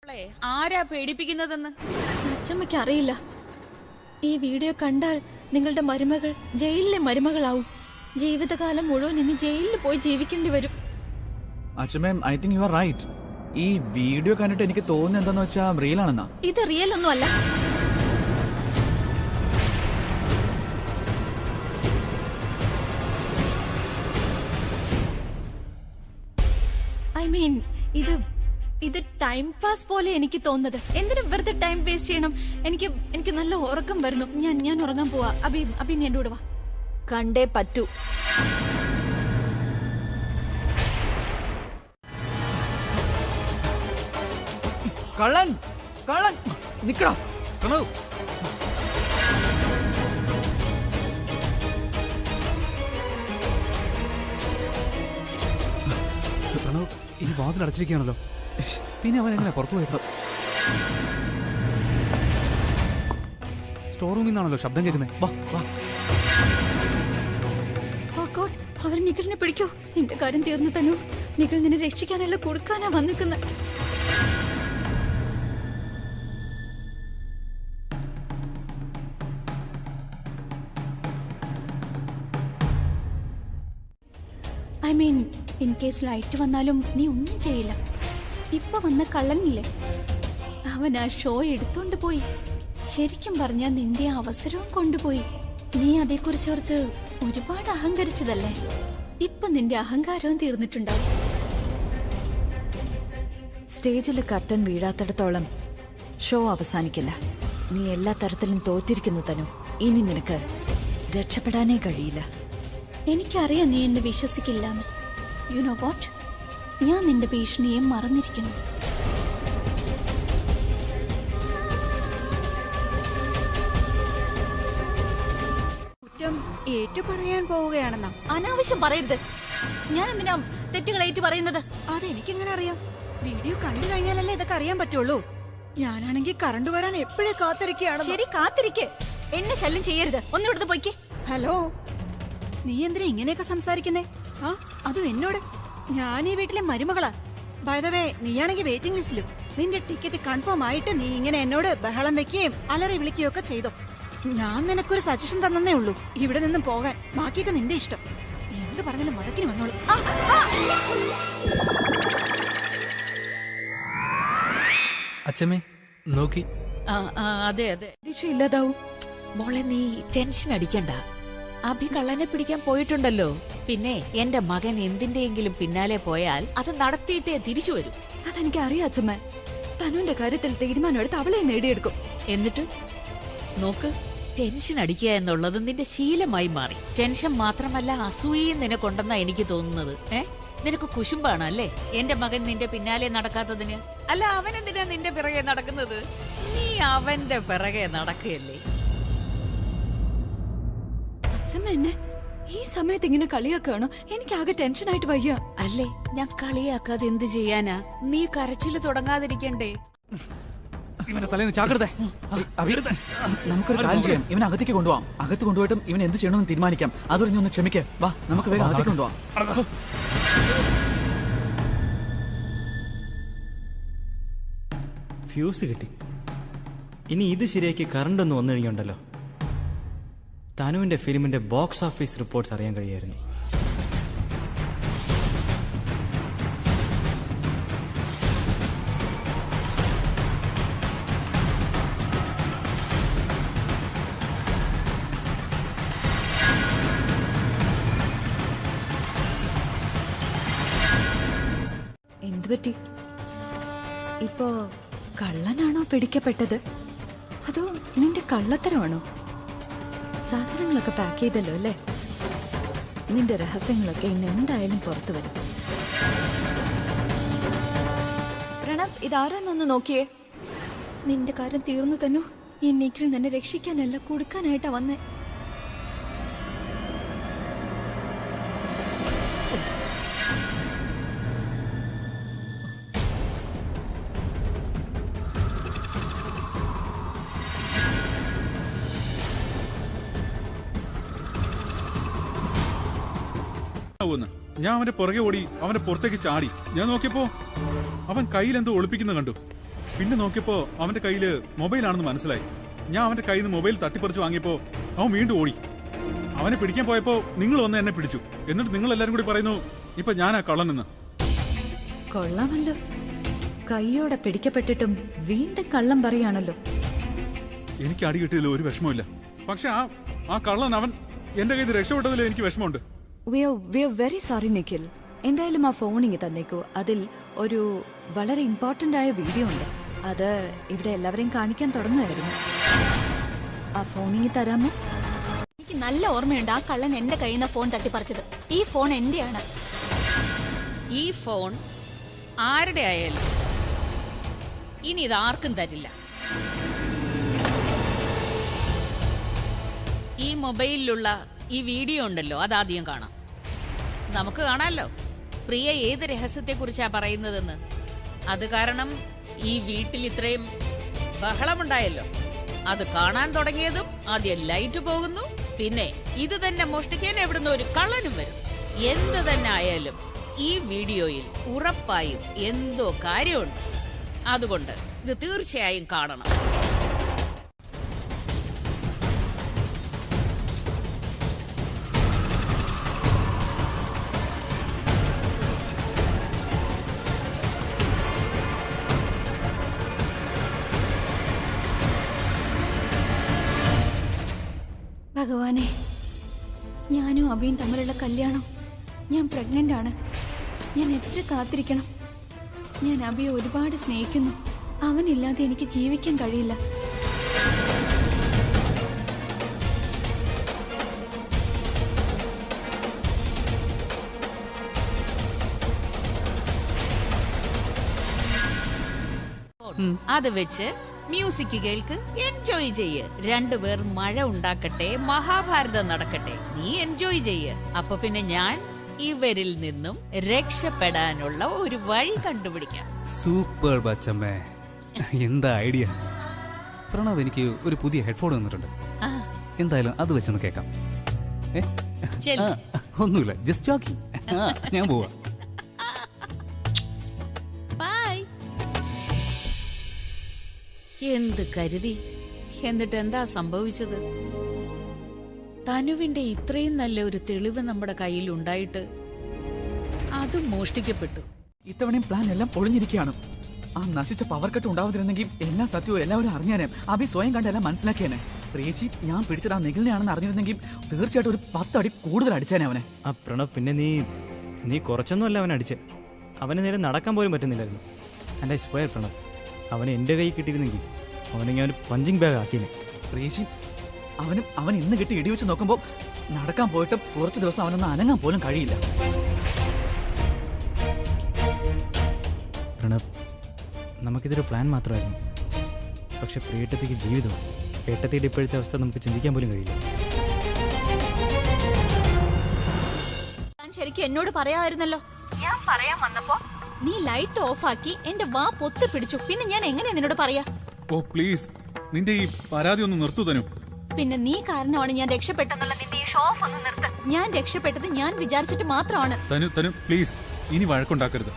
ആരാ പേടിപ്പിക്കുന്നതെന്ന് അച്ഛമ്മയ്ക്ക് അറിയില്ല. ഈ വീഡിയോ കണ്ടാൽ നിങ്ങളുടെ മരുമകൾ ജയിലിലെ മരുമകളാവും. ജീവിതകാലം മുഴുവൻ ഇനി ജയിലിൽ പോയി ജീവിക്കേണ്ടി വരും. അച്ഛമ്മ, I think you are right. ഈ വീഡിയോ കണ്ടിട്ട് എനിക്ക് തോന്നുന്നത് എന്താന്ന് വെച്ചാ റിയൽ ആണെന്നാ. ഇത് റിയൽ ഒന്നും അല്ല. ഐ മീൻ ഇത് ടൈം പാസ് പോലെ എനിക്ക് തോന്നുന്നത്. എന്തിനു വെറുതെ ടൈം വേസ്റ്റ് ചെയ്യണം? എനിക്ക് നല്ല ഉറക്കം വരുന്നു. ഞാൻ ഉറങ്ങാൻ പോവാ. അബി നീ എന്റെ കൂടെ വാ. കണ്ടേ പറ്റൂ. കള്ളൻ കള്ളൻ നിക്കടാ. ഈ വാതിൽ അടച്ചിരിക്കുകയാണല്ലോ. പിന്നെ അവൻ എങ്ങനെ പുറത്തു പോയത്? സ്റ്റോർ റൂമിൽ നിന്നാണല്ലോ ശബ്ദം കേൾക്കുന്നത്. വാ വാ. അവർ നിഖിലിനെ പിടിക്കൂ. നിന്റെ കാര്യം തീർന്നു തന്നു. നിഖിൽ നിന്നെ രക്ഷിക്കാനല്ല കൊടുക്കാനാ വന്നിക്കുന്നത്. I mean in case light വന്നാലും നീ ഒന്നും ചെയ്യില്ല. ഇപ്പൊ വന്ന കള്ളനില്ലേ, അവൻ ആ ഷോ എടുത്തോണ്ട് പോയി. ശരിക്കും പറഞ്ഞാൽ നിന്റെ അവസരവും കൊണ്ടുപോയി. നീ അതേക്കുറിച്ചോർത്ത് ഒരുപാട് അഹങ്കരിച്ചതല്ലേ. ഇപ്പൊ നിന്റെ അഹങ്കാരവും തീർന്നിട്ടുണ്ടാവും. സ്റ്റേജിൽ കർട്ടൻ വീഴാത്തിടത്തോളം ഷോ അവസാനിക്കില്ല. നീ എല്ലാ തരത്തിലും തോറ്റിരിക്കുന്നു തനു. ഇനി നിനക്ക് രക്ഷപ്പെടാനേ കഴിയില്ല. എനിക്കറിയാം നീ എന്നെ വിശ്വസിക്കില്ലാന്ന്. യു നോ വാട്ട്, ഞാൻ നിന്റെ ഭീഷണിയെ മറന്നിരിക്കുന്നു. കുറ്റം ഏറ്റു പറയാൻ പോവുകയാണെന്നാ? അനാവശ്യം പറയരുത്. ഞാൻ എന്തിനാ തെറ്റുകൾ ഏറ്റു പറയുന്നത്? അതെനിക്കെങ്ങനെ അറിയാം? വീഡിയോ കണ്ടു കഴിഞ്ഞാലല്ലേ ഇതൊക്കെ അറിയാൻ പറ്റുള്ളൂ. ഞാനാണെങ്കിൽ കറണ്ട് വരാൻ എപ്പോഴേ കാത്തിരിക്കുകയാണ്. ശരി, കാത്തിരിക്കെ. എന്നെ ശല്യം ചെയ്യരുത്. ഒന്നിവിടുന്ന് പോയിക്കേ. ഹലോ, നീ എന്തിനാ ഇങ്ങനെയൊക്കെ സംസാരിക്കുന്നേ? ആ, അതും എന്നോട്? ഞാൻ ഈ വീട്ടിലെ മരുമകളാ. ബൈ ദ വേ, നീയാണെങ്കിൽ വെയിറ്റിംഗ് ലിസ്റ്റിലും. നിന്റെ ടിക്കറ്റ് കൺഫേം ആയിട്ട് നീ ഇങ്ങനെ എന്നോട് ബഹളം വെക്കുകയും അലറി വിളിക്കുകയും ഒക്കെ ചെയ്തോ. ഞാൻ നിനക്കൊരു സജഷൻ തന്നേ ഉള്ളൂ, ഇവിടെ നിന്നും പോകാൻ. ബാക്കിയൊക്കെ നിന്റെ ഇഷ്ടം. എന്ത് പറഞ്ഞാലും വഴക്കിന് വന്നോളൂ. അച്ഛമ്മേ നോക്കി. അതെ അതെ. ഇല്ലാതാവും. മോളെ, നീ ടെൻഷൻ അടിക്കണ്ട. അഭി കള്ളനെ പിടിക്കാൻ പോയിട്ടുണ്ടല്ലോ. പിന്നെ എന്റെ മകൻ എന്തിന്റെയെങ്കിലും പിന്നാലെ പോയാൽ അത് നടത്തിയിട്ടേ തിരിച്ചു വരും. അതെനിക്ക് അറിയാം അച്ഛമ്മ. തനുവിന്റെ കാര്യത്തിൽ തീരുമാനമെടുത്ത് അവളെ നേടിയെടുക്കും. എന്നിട്ട് നോക്ക്, ടെൻഷൻ അടിക്കുക എന്നുള്ളത് നിന്റെ ശീലമായി മാറി. ടെൻഷൻ മാത്രമല്ല, അസൂയയും നിനക്കൊണ്ടെന്നാ എനിക്ക് തോന്നുന്നത്. നിനക്ക് കുശുമ്പാണ് അല്ലേ എന്റെ മകൻ നിന്റെ പിന്നാലെ നടക്കാത്തതിന്? അല്ല, അവനെന്തിനാ നിന്റെ പിറകെ നടക്കുന്നത്? നീ അവന്റെ പിറകെ നടക്കുകയല്ലേ. അച്ഛമ്മ എന്നെ ഈ സമയത്ത് ഇങ്ങനെ കളിയാക്കാണോ? എനിക്ക് ആകെ ടെൻഷനായിട്ട് വയ്യ. അല്ലേ, ഞാൻ കളിയാക്കാതെ എന്ത് ചെയ്യാനാ? നീ കരച്ചില് തുടങ്ങാതിരിക്കണ്ടേ? ഇവന്റെ തലേന്ന് ചാക്കരുതേ. നമുക്കൊരു കാര്യം ചെയ്യാം. ഇവൻ അകത്തേക്ക് കൊണ്ടുപോവാം. അകത്ത് കൊണ്ടുപോയിട്ടും ഇവൻ എന്ത് ചെയ്യണമെന്ന് തീരുമാനിക്കാം. അതുവരെ ഒന്ന് ക്ഷമിക്കേ. വാ, നമുക്ക് വേഗം അകത്തേക്ക് കൊണ്ടുപോവാം. ഫ്യൂസ് കിട്ടി. ഇനി ഇത് ശരിയാക്കി കറണ്ട് ഒന്ന് വന്നു കഴിഞ്ഞുണ്ടല്ലോ, തനുവിന്റെ ഫിലിമിന്റെ ബോക്സ് ഓഫീസ് റിപ്പോർട്ട്സ് അറിയാൻ കഴിയായിരുന്നു. എന്തുപറ്റി? ഇപ്പോ കള്ളനാണോ പിടിക്കപ്പെട്ടത്, അതോ നിന്റെ കള്ളത്തരമാണോ? സാധനങ്ങളൊക്കെ പാക്ക് ചെയ്തല്ലോ അല്ലേ? നിന്റെ രഹസ്യങ്ങളൊക്കെ ഇന്ന് എന്തായാലും പുറത്തു വരും. പ്രണവ്, ഇതാരോന്നൊന്ന് നോക്കിയേ. നിന്റെ കാര്യം തീർന്നു തന്നു. ഈ നിഖിൽ നിന്നെ രക്ഷിക്കാനല്ല കൊടുക്കാനായിട്ടാ വന്നേ. ഞാൻ അവന്റെ പുറകെ ഓടി അവന്റെ പുറത്തേക്ക് ചാടി. ഞാൻ നോക്കിയപ്പോ അവൻ കയ്യിൽ എന്തോ ഒളിപ്പിക്കുന്ന കണ്ടു. പിന്നെ നോക്കിയപ്പോ അവന്റെ കയ്യില് മൊബൈലാണെന്ന് മനസ്സിലായി. ഞാൻ അവന്റെ കയ്യിൽ നിന്ന് മൊബൈൽ തട്ടിപ്പറിച്ച് വാങ്ങിയപ്പോ അവൻ വീണ്ടും ഓടി. അവനെ പിടിക്കാൻ പോയപ്പോ നിങ്ങൾ വന്ന് എന്നെ പിടിച്ചു. എന്നിട്ട് നിങ്ങൾ എല്ലാരും കൂടി പറയുന്നു ഇപ്പൊ ഞാനാ കള്ളനെന്ന്. കൊള്ളാമല്ലോ, കൈയോടെ പിടിക്കപ്പെട്ടിട്ടും വീണ്ടും കള്ളം പറയാണല്ലോ. എനിക്ക് അടി കിട്ടിയതിൽ ഒരു വിഷമമില്ല. പക്ഷെ ആ കള്ളൻ അവൻ എന്റെ കയ്യിൽ നിന്ന് രക്ഷപ്പെട്ടതിൽ എനിക്ക് വിഷമമുണ്ട്. We are very sorry Nikhil. എന്തായാലും ആ ഫോണിങ് തന്നേക്കൂ. അതിൽ ഒരു വളരെ ഇമ്പോർട്ടന്റ് ആയ വീഡിയോ ഉണ്ട്. അത് ഇവിടെ എല്ലാവരെയും കാണിക്കാൻ തുടങ്ങുമായിരുന്നു. ആ ഫോണിങ് തരാമോ? എനിക്ക് നല്ല ഓർമ്മയുണ്ട് ആ കള്ളൻ എന്റെ കയ്യിൽ നിന്ന് ഫോൺ തട്ടിപ്പറിച്ചത്. ഈ ഫോൺ എന്റെയാണ്. ഈ ഫോൺ ആരുടെ ആയാലും ഇനി ഇത് ആർക്കും തരില്ല. ഈ മൊബൈലിലുള്ള ഈ വീഡിയോ ഉണ്ടല്ലോ, അതാദ്യം കാണാം. നമുക്ക് കാണാമല്ലോ പ്രിയ ഏത് രഹസ്യത്തെക്കുറിച്ചാ പറയുന്നതെന്ന്. അത് കാരണം ഈ വീട്ടിൽ ഇത്രയും ബഹളമുണ്ടായല്ലോ. അത് കാണാൻ തുടങ്ങിയതും ആദ്യം ലൈറ്റ് പോകുന്നു, പിന്നെ ഇത് തന്നെ മോഷ്ടിക്കാൻ എവിടുന്ന് ഒരു കള്ളനും വരും. എന്ത് തന്നെ ആയാലും ഈ വീഡിയോയിൽ ഉറപ്പായും എന്തോ കാര്യമുണ്ട്. അതുകൊണ്ട് ഇത് തീർച്ചയായും കാണണം. ഭഗവാനെ, ഞാനും അഭിയും തമ്മിലുള്ള കല്യാണം. ഞാൻ പ്രഗ്നന്റ് ആണ്. ഞാൻ എത്ര കാത്തിരിക്കണം. ഞാൻ അഭിയെ ഒരുപാട് സ്നേഹിക്കുന്നു. അവനില്ലാതെ എനിക്ക് ജീവിക്കാൻ കഴിയില്ല. അത് വെച്ച് മ്യൂസിക് കേൾക്ക്, എൻജോയ് ചെയ്യ്. രണ്ടുപേർ മഴ ഉണ്ടാക്കട്ടെ, മഹാഭാരതം നടക്കട്ടെ. നീ എൻജോയ് ചെയ്യ്. അപ്പൊ പിന്നെ ഞാൻ ഇവരിൽ നിന്നും രക്ഷപ്പെടാനുള്ള ഒരു വഴി കണ്ടുപിടിക്കാം. സൂപ്പർ ബച്ചമ്മേ, എന്താ ഐഡിയ. പ്രണവ് എനിക്ക് ഒരു പുതിയ ഹെഡ്ഫോൺ തന്നിട്ടുണ്ട്. എന്തായാലും അത് വെച്ചൊന്ന് കേൾക്കാം. ചെല്ല്. ഒന്നുമില്ല, ജസ്റ്റ് ജോക്കിംഗ്. ഞാൻ പോവാ. ബൈ. എന്ത് കരുതി, എന്നിട്ട് എന്താ സംഭവിച്ചത്? തനുവിന്റെ ഇത്രയും നല്ല ഒരു തെളിവ് നമ്മുടെ കയ്യിൽ ഉണ്ടായിട്ട് അത് മോഷ്ടിക്കപ്പെട്ടു. ഇത്തവണയും പ്ലാൻ എല്ലാം പൊളിഞ്ഞിരിക്കുകയാണ്. ആ നശിച്ച പവർ കട്ട് ഉണ്ടാവാതിരുന്നെങ്കിൽ എല്ലാ സത്യവും എല്ലാവരും അറിഞ്ഞാനേ. അഭി സ്വയം കണ്ട് എല്ലാം മനസ്സിലാക്കിയാനേ. പ്രിയച്ചി ഞാൻ പിടിച്ചത് ആ നിഖിലിനെയാണെന്ന് അറിഞ്ഞിരുന്നെങ്കിൽ തീർച്ചയായിട്ടും ഒരു 10 അടി കൂടുതൽ അടിച്ചാനേ അവനെ. ആ പ്രണവ്, പിന്നെ നീ കുറച്ചൊന്നുമല്ല അവൻ അടിച്ച്. അവന് നേരെ നടക്കാൻ പോലും പറ്റുന്നില്ലായിരുന്നു. എൻ്റെ സ്വയർ പ്രണവ്, അവനെ എൻ്റെ കൈ കിട്ടിയിരുന്നെങ്കിൽ അവനെ ഞാൻ ഒരു പഞ്ചിങ് ബാഗ് ആക്കിയേ. പ്രിയച്ചി അവൻ ഇന്ന് കിട്ടി ഇടിവെച്ച് നോക്കുമ്പോൾ നടക്കാൻ പോയിട്ട് കുറച്ച് ദിവസം അവനൊന്ന് അനങ്ങാൻ പോലും കഴിയില്ല. പ്രണവ്, നമുക്കിതൊരു പ്ലാൻ മാത്രമായിരുന്നു. പക്ഷെ പ്രിയേട്ടത്തേക്ക് ജീവിതം, ഏട്ടത്തിയുടെ ഇപ്പോഴത്തെ അവസ്ഥ നമുക്ക് ചിന്തിക്കാൻ പോലും കഴിയില്ല. ഞാൻ ശരിക്കും എന്നോട് പറയാമായിരുന്നല്ലോ. ഞാൻ പറയാൻ വന്നപ്പോ നീ ലൈറ്റ് ഓഫ് ആക്കി എന്റെ വാ പൊത്തി പിടിച്ചു. പിന്നെ ഞാൻ എങ്ങനെ നിന്നോട് പറയാ? ഓ പ്ലീസ്, നിന്റെ ഈ പരാതി ഒന്ന് നിർത്തു തനു. പിന്നെ നീ കാരണമാണ് ഞാൻ രക്ഷപ്പെട്ടെന്നുള്ള നിന്റെ ഈ ഷോ ഓഫ് ഒന്ന് നിർത്ത്. ഞാൻ രക്ഷപ്പെട്ടത് ഞാൻ വിചാരിച്ചിട്ട് മാത്രമാണ്. തനു പ്ലീസ്, ഇനി വഴക്കുണ്ടാക്കരുത്.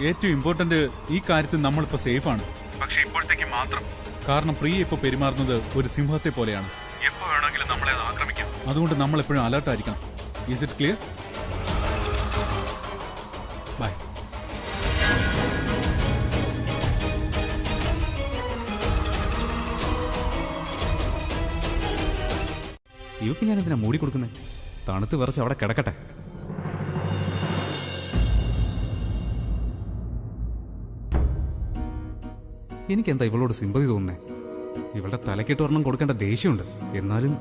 ഏറ്റവും ഇമ്പോർട്ടന്റ്, ഈ കാര്യത്തിൽ നമ്മളിപ്പോ സേഫ് ആണ്. പക്ഷെ ഇപ്പോഴത്തേക്ക് മാത്രം. കാരണം പ്രിയ ഇപ്പൊ പെരുമാറുന്നത് ഒരു സിംഹത്തെ പോലെയാണ്. എപ്പോ വേണമെങ്കിലും നമ്മളെ ആക്രമിക്കാം. അതുകൊണ്ട് നമ്മൾ എപ്പോഴും അലർട്ട് ആയിരിക്കണം. Is it clear? ബൈ. ഇവക്ക് ഞാൻ എന്തിനാ മൂടി കൊടുക്കുന്നത്? തണുത്ത് വിറച്ച് അവിടെ കിടക്കട്ടെ. എനിക്കെന്താ ഇവളോട് സിമ്പതി തോന്നുന്നേ? ഇവളുടെ തലക്കിട്ട് ഒരെണ്ണം കൊടുക്കേണ്ട ദേഷ്യമുണ്ട്. എന്നാലും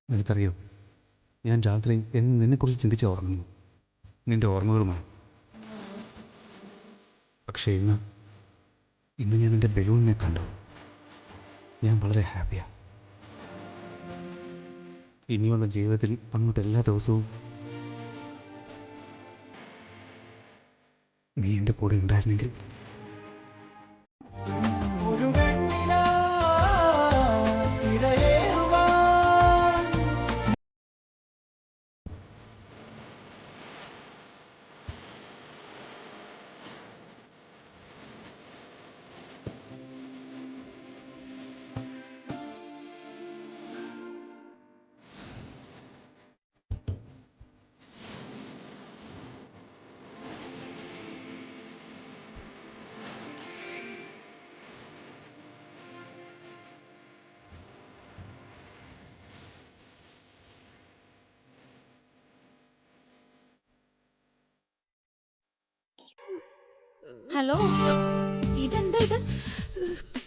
നിനക്കറിയോ, ഞാൻ രാത്രി നിന്നെക്കുറിച്ച് ചിന്തിച്ച് ഉറങ്ങുന്നു, നിന്റെ ഓർമ്മകളുമായി. പക്ഷേ ഇന്ന് ഞാൻ നിന്റെ ബലൂണിനെ കണ്ടു. ഞാൻ വളരെ ഹാപ്പിയാണ്. ഇനിയുള്ള ജീവിതത്തിൽ അങ്ങോട്ട് എല്ലാ ദിവസവും നീ എൻ്റെ കൂടെ ഉണ്ടായിരുന്നെങ്കിൽ. ഹലോ, ഇതെന്താ ഇത്?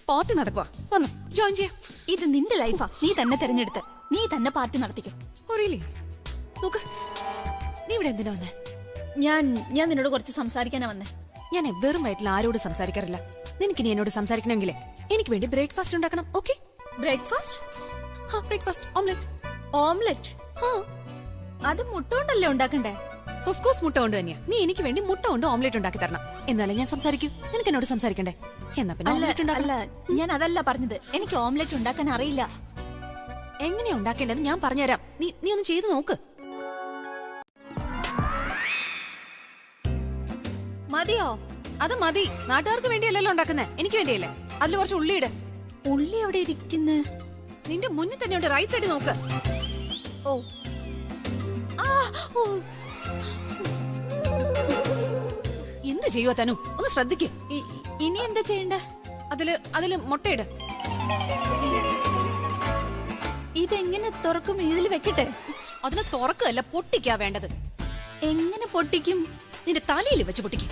പാർട്ടി നടക്കുക വന്നു ജോയിൻ ചെയ്യാം. ഇത് നിന്റെ ലൈഫാ, നീ തന്നെ തെരഞ്ഞെടുത്ത് നീ തന്നെ പാർട്ടി നടത്തിക്കും. നോക്ക്, നീ ഇവിടെ എന്തിനാ വന്നേ? ഞാൻ നിന്നോട് കുറച്ച് സംസാരിക്കാനാ വന്നേ. ഞാൻ വെറും വയറ്റിൽ ആരോട് സംസാരിക്കാറില്ല. നിനക്ക് ഇനി എന്നോട് സംസാരിക്കണമെങ്കിലേ എനിക്ക് വേണ്ടി ബ്രേക്ക്ഫാസ്റ്റ് ഉണ്ടാക്കണം. Okay? Breakfast? Breakfast omelette. Omelette? അത് മുട്ട കൊണ്ടല്ലേ ഉണ്ടാക്കണ്ടേ? ഓഫ് കോഴ്സ് മുട്ട കൊണ്ട് തന്നെയാ. നീ എനിക്ക് വേണ്ടി മുട്ട കൊണ്ട് ഓംലെറ്റ് ഉണ്ടാക്കി തരണം, എന്നാലേ ഞാൻ സംസാരിക്കൂ. നിനക്ക് എന്നോട് സംസാരിക്കണ്ടേ? എന്നാ പിന്നെ ഓംലെറ്റ് ഉണ്ടാക്കല്ല. ഞാൻ അതല്ല പറഞ്ഞത്, എനിക്ക് ഓംലെറ്റ് ഉണ്ടാക്കാൻ അറിയില്ല. എങ്ങനെയാ ഉണ്ടാക്കേണ്ടത് ഞാൻ പറഞ്ഞുതരാം. നീ ഒന്ന് ചെയ്തു നോക്ക്. മതിയോ? അത് മതി. നാട്ടുകാർക്ക് വേണ്ടിയല്ലല്ലോ ഉണ്ടാക്കുന്നേ, എനിക്ക് വേണ്ടിയല്ലേ. അതിൽ കുറച്ച് ഉള്ളിയിട്. ഉള്ളി എവിടെ ഇരിക്കുന്നു? നിന്റെ മുന്നിൽ തന്നെ ഉണ്ട്, റൈറ്റ് സൈഡിൽ നോക്ക്. ഓ ഓ, എന്ത് ചെയ്യുവാ തനു? ഒന്ന് ശ്രദ്ധിക്ക്. ഇനി എന്താ ചെയ്യണ്ടേ? അതില് മുട്ടയിട്. ഇതെങ്ങനെ തുറക്കും? ഇതിൽ വെക്കട്ടെ? അതിനെ തുറക്കല്ല, പൊട്ടിക്കാ വേണ്ടത്. എങ്ങനെ പൊട്ടിക്കും? നിന്റെ തലയിൽ വെച്ച് പൊട്ടിക്കും.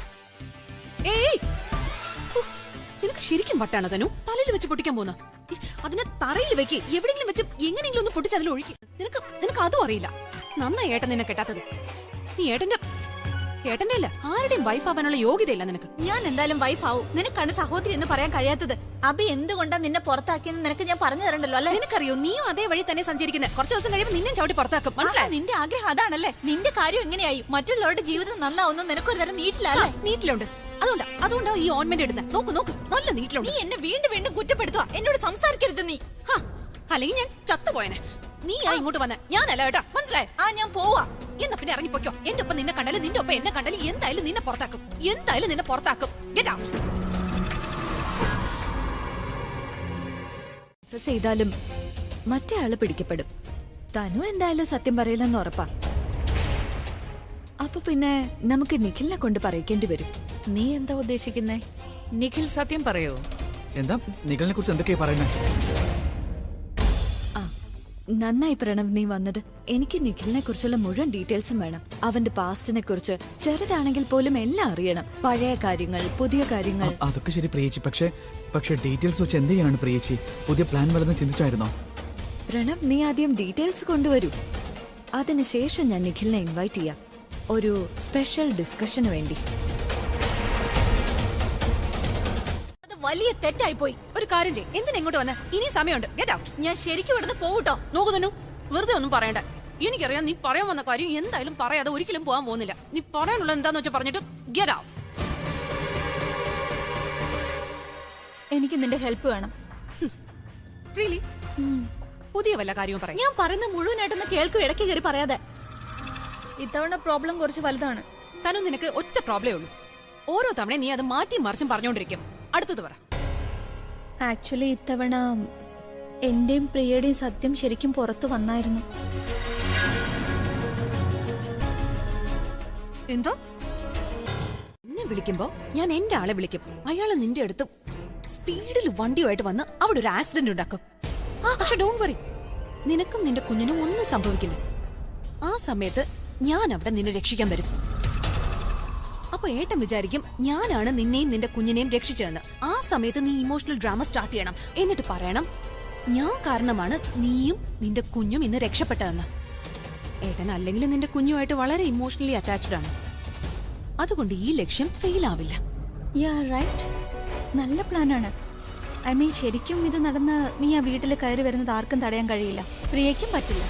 ഏയ്, നിനക്ക് ശരിക്കും വട്ടാണ് തനു. തലയിൽ വെച്ച് പൊട്ടിക്കാൻ പോന്ന. അതിനെ തറയിൽ വെക്ക്, എവിടെയെങ്കിലും വെച്ച് എങ്ങനെയെങ്കിലും ഒന്ന് പൊട്ടിച്ച് അതിൽ ഒഴിക്കും. നിനക്ക് അതും അറിയില്ല. നന്നായി ഏട്ടൻ നിന്നെ കെട്ടാത്തത്. നീ ഏട്ടന്റെ അല്ല, ആരുടെയും വൈഫ് ആവാനുള്ള യോഗ്യതയില്ല നിനക്ക്. ഞാൻ എന്തായാലും വൈഫ് ആവും. നിനക്കാണ് സഹോദരി എന്ന് പറയാൻ കഴിയാത്തത്. അബി എന്തുകൊണ്ടാ നിന്നെ പുറത്താക്കിയെന്ന് നിനക്ക് ഞാൻ പറഞ്ഞു തരണ്ടല്ലോ അല്ലെ? നിനക്കറിയോ, നീയും അതേ വഴി തന്നെ സഞ്ചരിക്കുന്നത്. കുറച്ച് ദിവസം കഴിയുമ്പോൾ നിന്നെ ചവിട്ടി പുറത്താക്കും. മനസ്സിലായി? നിന്റെ ആഗ്രഹം അതാണല്ലേ? നിന്റെ കാര്യം എങ്ങനെയായി? മറ്റുള്ളവരുടെ ജീവിതം നന്നാവുന്ന നിനക്കൊരു തരം നീറ്റിലല്ലേ? നീറ്റിലുണ്ട്. അതുകൊണ്ടാ ഈ ഓൺമെന്റ് ഇടുന്നത്. നോക്ക്, നല്ല നീറ്റിലുണ്ട്. നീ എന്നെ വീണ്ടും കുറ്റപ്പെടുത്തുക. എന്നോട് സംസാരിക്കരുത് നീ. അല്ലെങ്കിൽ ഞാൻ ചത്തുപോയനെ. നീ ഇങ്ങോട്ട് വന്ന ഞാനല്ല കേട്ടോ, മനസ്സിലായി? ഞാൻ പോവാ. എന്നാ പിന്നെ ഇറങ്ങിപ്പോക്കോ. എന്റെ ഒപ്പം നിന്നെ കണ്ടാലും നിന്റെ ഒപ്പം എന്നെ കണ്ടാലും എന്തായാലും നിന്നെ പുറത്താക്കും. Get out. ചെയ്താലും മറ്റേ ആള് പിടിക്കപ്പെടും. തനു എന്തായാലും സത്യം പറയില്ലെന്ന് ഉറപ്പാ. അപ്പൊ പിന്നെ നമുക്ക് നിഖിലിനെ കൊണ്ട് പറയിക്കേണ്ടി വരും. നീ എന്താ ഉദ്ദേശിക്കുന്നേ? നിഖിൽ സത്യം പറയോ? എന്താ നിഖിലിനെ കുറിച്ച് എന്തൊക്കെയാ പറയുന്നത്? നന്നായി പ്രണവ് നീ വന്നത്. എനിക്ക് നിഖിലിനെ കുറിച്ചുള്ള മുഴുവൻ ഡീറ്റെയിൽസും വേണം. അവന്റെ പാസ്റ്റിനെ കുറിച്ച് ചെറുതാണെങ്കിൽ പോലും എല്ലാം അറിയണം. പഴയ കാര്യങ്ങൾ, പുതിയ കാര്യങ്ങൾ. അതൊക്കെ ശരി പ്രിയേച്ചി, പക്ഷേ ഡീറ്റെയിൽസ് വെച്ച് എന്ത് ചെയ്യാനാണ് പ്രിയേച്ചി? പുതിയ പ്ലാൻ വല്ലതും ചിന്തിച്ചായിരുന്നോ? പ്രണവ് നീ ആദ്യം ഡീറ്റെയിൽസ് കൊണ്ടുവരൂ. അതിനുശേഷം ഞാൻ നിഖിലിനെ ഇൻവൈറ്റ് ചെയ്യാം, ഒരു സ്പെഷ്യൽ ഡിസ്കഷന് വേണ്ടി. വലിയ തെറ്റായി പോയി. ഒരു കാര്യം ചെയ്യ്, എന്തിനാ ഇങ്ങോട്ട് വന്ന? ഇനി സമയമുണ്ട്. Get out. ഞാൻ ശരിക്കും ഇവിടുന്ന് പോകട്ടോ. നോക്കു തന്നു, വെറുതെ ഒന്നും പറയണ്ട. എനിക്കറിയാം നീ പറയാൻ വന്ന കാര്യം എന്തായാലും പറയാതെ ഒരിക്കലും പോകാൻ പോകുന്നില്ല. നീ പറയാനുള്ള എന്താന്ന് വെച്ചാൽ പറഞ്ഞിട്ട് ഗെറ്റ് ഔട്ട്. എനിക്ക് നിന്റെ ഹെൽപ്പ് വേണം. റിയലി? പുതിയ വല്ല കാര്യവും പറയാം. ഞാൻ പറയുന്ന മുഴുവനായിട്ടൊന്ന് കേൾക്കും, ഇടയ്ക്ക് കയറി പറയാതെ. ഇത്തവണ പ്രോബ്ലം കുറച്ച് വലുതാണ്. തനു, നിനക്ക് ഒറ്റ പ്രോബ്ലമേ ഉള്ളൂ. ഓരോ തവണ നീ അത് മാറ്റി മറിച്ചും പറഞ്ഞുകൊണ്ടിരിക്കും. അടുത്തത് പറ. ആക്ച്വലി ഇത്തവണ എന്റെയും പ്രിയയുടെയും സത്യം ശരിക്കും പുറത്തു വന്നായിരുന്നു. എന്തോ? എന്നെ വിളിക്കുമ്പോ ഞാൻ എന്റെ ആളെ വിളിക്കും. അയാള് നിന്റെ അടുത്ത് സ്പീഡിൽ വണ്ടിയുമായിട്ട് വന്ന് അവിടെ ഒരു ആക്സിഡന്റ് ഉണ്ടാക്കും. പക്ഷെ ഡോണ്ട് വറി, നിനക്കും നിന്റെ കുഞ്ഞിനും ഒന്നും സംഭവിക്കില്ല. ആ സമയത്ത് ഞാൻ അവിടെ നിന്നെ രക്ഷിക്കാൻ വരും. അപ്പൊ ഏട്ടൻ വിചാരിക്കും ഞാനാണ് നിന്നെയും നിന്റെ കുഞ്ഞിനെയും രക്ഷിച്ചതെന്ന്. ആ സമയത്ത് നീ ഇമോഷണൽ ഡ്രാമ സ്റ്റാർട്ട് ചെയ്യണം. എന്നിട്ട് പറയണം, ഞാൻ കാരണമാണ് നീയും നിന്റെ കുഞ്ഞും ഇന്ന് രക്ഷപ്പെട്ടതെന്ന്. ഏട്ടൻ അല്ലെങ്കിൽ നിന്റെ കുഞ്ഞുമായിട്ട് വളരെ ഇമോഷണലി അറ്റാച്ച്ഡ് ആണ്. അതുകൊണ്ട് ഈ ലക്ഷ്യം ഫെയിൽ ആവില്ല. യാ റൈറ്റ്, നല്ല പ്ലാനാണ്. ഐ മീൻ ശരിക്കും ഇത് നടന്ന് നീ ആ വീട്ടിൽ കയറി വരുന്നത് ആർക്കും തടയാൻ കഴിയില്ല, പ്രിയയ്ക്കും പറ്റില്ല.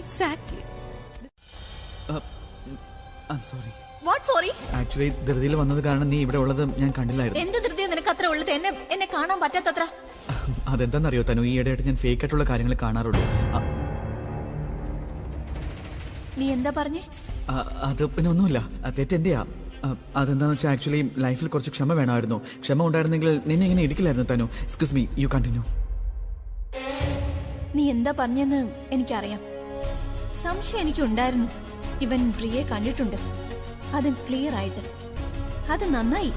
Exactly. Sorry. What sorry? Actually ധൃതിയിൽ വന്നത് കാരണം നീ ഇവിടെ ഉള്ളത് ഞാൻ കണ്ടില്ലായിരുന്നു. എന്ത് ധൃതിയാ നിനക്ക് അത്ര ഉള്ളത്? എന്നെ കാണാൻ പറ്റാത്തത്ര. അതെന്താണെന്നറിയോ തനു, ഈ ഇടയായിട്ട് ഞാൻ ഫേക്ക് ആയിട്ടുള്ള കാര്യങ്ങൾ കാണാറുള്ളൂ. നീ എന്താ പറഞ്ഞേ? അത് പിന്നെ ഒന്നുമില്ല, തെറ്റെന്റെയാ. അതെന്താന്ന് വെച്ചാൽ ആക്ച്വലി ലൈഫിൽ കുറച്ച് ക്ഷമ വേണമായിരുന്നു. ക്ഷമ ഉണ്ടായിരുന്നെങ്കിൽ നിന്നെ ഇങ്ങനെ ഇടിക്കില്ലായിരുന്നു Tanu. Excuse me, you continue. നീ എന്താ പറഞ്ഞെന്ന് എനിക്കറിയാം. സംശയം എനിക്കുണ്ടായിരുന്നു. ഇവൻ പ്രിയയെ കണ്ടിട്ടുണ്ട്, അതും ക്ലിയർ ആയിട്ട്. അത് നന്നായി.